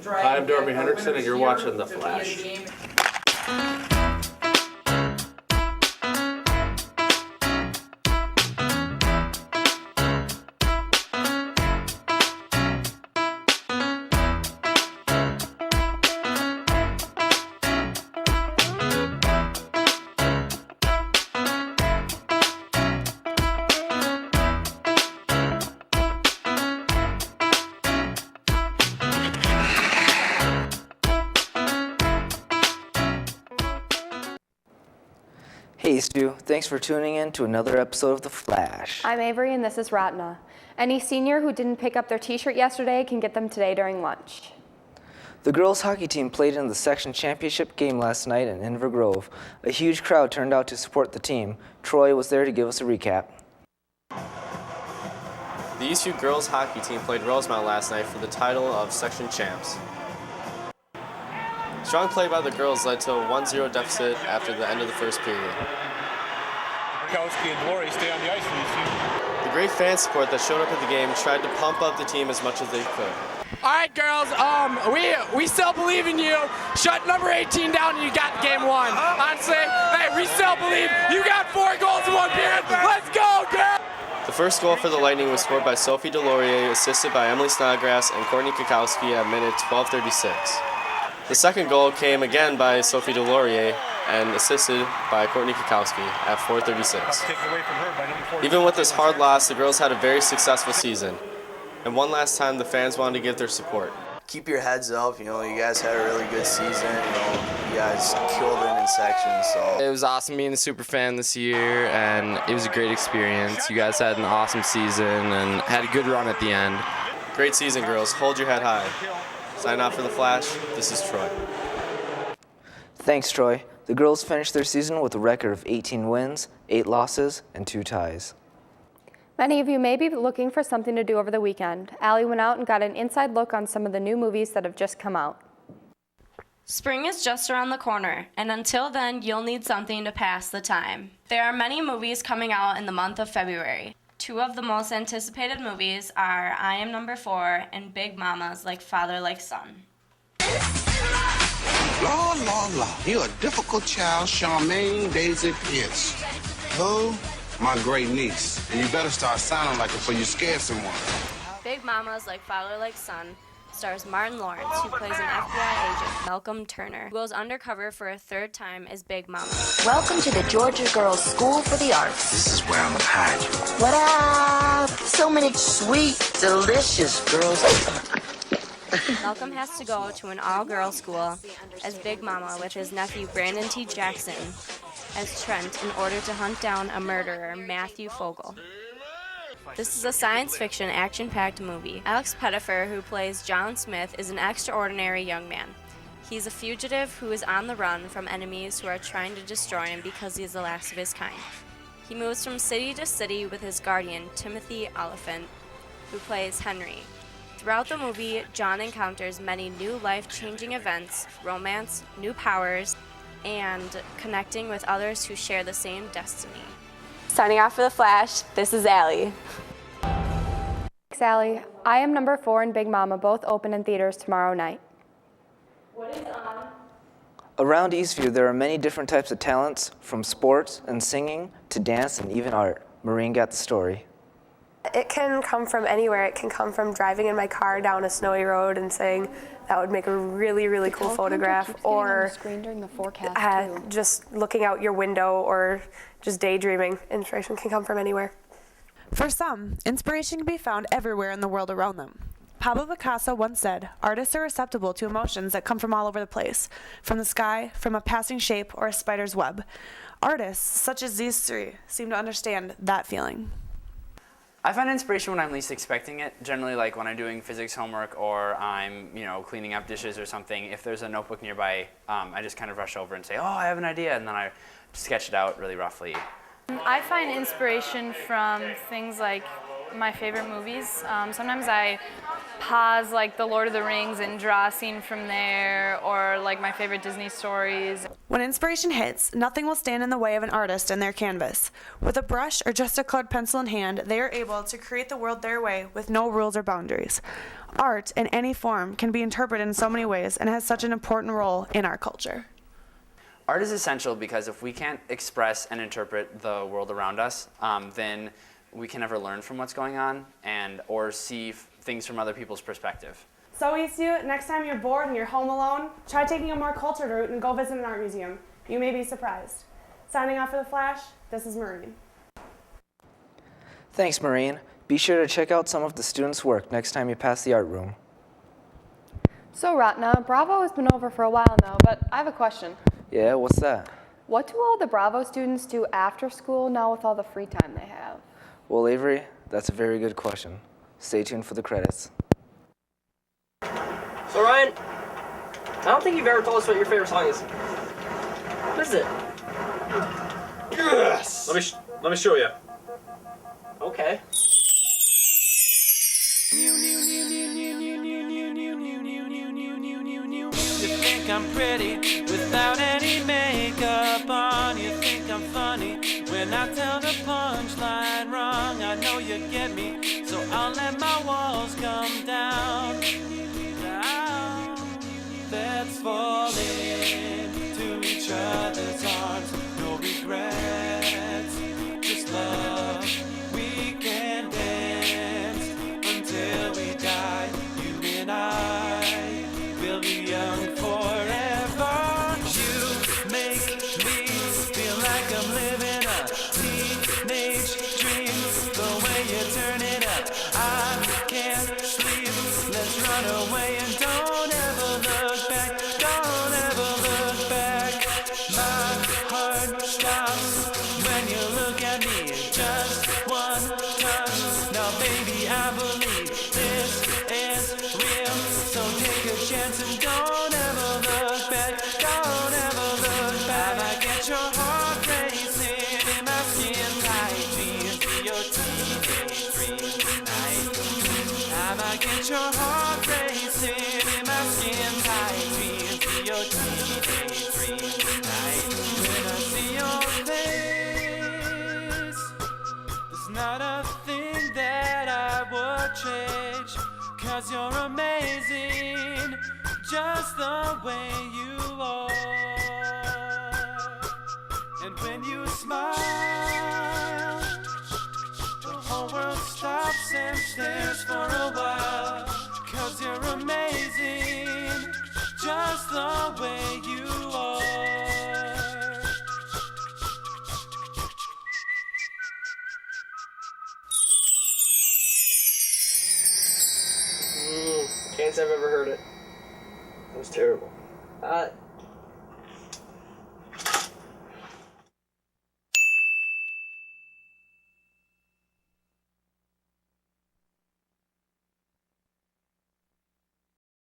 Hi, I'm Darby Hendrickson, and you're watching The Flash. Hey Eastview, thanks for tuning in to another episode of The Flash. I'm Avery and this is Ratna. Any senior who didn't pick up their t-shirt yesterday can get them today during lunch. The girls hockey team played in the section championship game last night in Inver Grove. A huge crowd turned out to support the team. Troy was there to give us a recap. The Eastview girls hockey team played Rosemount last night for the title of section champs. Strong play by the girls led to a 1-0 deficit after the end of the first period. Kowski and Lori stay on the ice for these two. The great fan support that showed up at the game tried to pump up the team as much as they could. All right, girls, we still believe in you. Shut number 18 down and you got game one. Honestly, hey, we still believe. You got 4 goals in 1 period. Let's go, girl! The first goal for the Lightning was scored by Sophie Delorier, assisted by Emily Snodgrass and Courtney Kakowski at minute 12:36. The second goal came again by Sophie Delorier and assisted by Courtney Kakowski at 4:36. Even with this hard loss, the girls had a very successful season. And one last time, the fans wanted to give their support. Keep your heads up, you guys had a really good season, you guys killed it in sections, so. It was awesome being a super fan this year, and it was a great experience. You guys had an awesome season and had a good run at the end. Great season, girls. Hold your head high. Sign off for The Flash. This is Troy. Thanks, Troy. The girls finished their season with a record of 18 wins, 8 losses, and 2 ties. Many of you may be looking for something to do over the weekend. Allie went out and got an inside look on some of the new movies that have just come out. Spring is just around the corner, and until then, you'll need something to pass the time. There are many movies coming out in the month of February. 2 of the most anticipated movies are I Am Number 4 and Big Mama's Like Father Like Son. La. You're a difficult child, Charmaine Daisy Pierce. Who? My great niece. And you better start sounding like it before you scare someone. Big Mama's Like Father Like Son stars Martin Lawrence, who plays an FBI agent, Malcolm Turner, who goes undercover for a 3rd time as Big Mama. Welcome to the Georgia Girls School for the Arts. This is where I'm gonna hide you. What up? So many sweet, delicious girls. Malcolm has to go to an all-girls school as Big Mama with his nephew Brandon T. Jackson as Trent in order to hunt down a murderer, Matthew Fogel. This is a science fiction, action-packed movie. Alex Pettifer, who plays John Smith, is an extraordinary young man. He's a fugitive who is on the run from enemies who are trying to destroy him because he is the last of his kind. He moves from city to city with his guardian, Timothy Oliphant, who plays Henry. Throughout the movie, John encounters many new life-changing events, romance, new powers, and connecting with others who share the same destiny. Signing off for The Flash, this is Allie. Thanks, Allie. I Am Number 4 and Big Mama both open in theaters tomorrow night. What is on? Around Eastview, there are many different types of talents, from sports and singing to dance and even art. Maureen got the story. It can come from anywhere. It can come from driving in my car down a snowy road and saying that would make a really, really cool photograph, or just looking out your window or just daydreaming. Inspiration can come from anywhere. For some, inspiration can be found everywhere in the world around them. Pablo Picasso once said, "Artists are susceptible to emotions that come from all over the place, from the sky, from a passing shape, or a spider's web." Artists, such as these 3, seem to understand that feeling. I find inspiration when I'm least expecting it, generally like when I'm doing physics homework or I'm, cleaning up dishes or something. If there's a notebook nearby, I just kind of rush over and say, oh, I have an idea, and then I sketch it out really roughly. I find inspiration from things like my favorite movies. Sometimes I pause like The Lord of the Rings and draw a scene from there, or like my favorite Disney stories. When inspiration hits, nothing will stand in the way of an artist and their canvas. With a brush or just a colored pencil in hand, they are able to create the world their way with no rules or boundaries. Art, in any form, can be interpreted in so many ways and has such an important role in our culture. Art is essential because if we can't express and interpret the world around us, then we can never learn from what's going on or see things from other people's perspective. So Eastview, next time you're bored and you're home alone, try taking a more cultured route and go visit an art museum. You may be surprised. Signing off for The Flash, this is Maureen. Thanks, Maureen. Be sure to check out some of the students' work next time you pass the art room. So Ratna, Bravo has been over for a while now, but I have a question. Yeah, what's that? What do all the Bravo students do after school now with all the free time they have? Well, Avery, that's a very good question. Stay tuned for the credits. So Ryan, I don't think you've ever told us what your favorite song is. What is it? Yes! Let me show you. Okay. You think I'm pretty without any makeup on. You think I'm funny when I tell the punchline wrong. I know you get me, so I'll let my walls come down. Let's fall into each other's arms. No regrets, just love. We can dance until we die. You and I will be young forever. You make me feel like I'm living a teenage dream. The way you turn it up, I can't sleep. Let's run away and don't ever look back. Don't ever look back. My heart stops when you look at me. Just one touch. Now baby, I believe this is real. So take a chance and don't ever look back. Don't ever look back. I get your heart racing in my skin tight jeans. Be your teenage dream tonight. I get your heart racing in my skin tight jeans. Be your teenage dream tonight. When I see your face, there's not a thing that I would change. 'Cause you're amazing, just the way you are. And when you smile, the whole world stops and stares for a while. 'Cause you're amazing, just the way you are. Can't say I've ever heard it. That was terrible.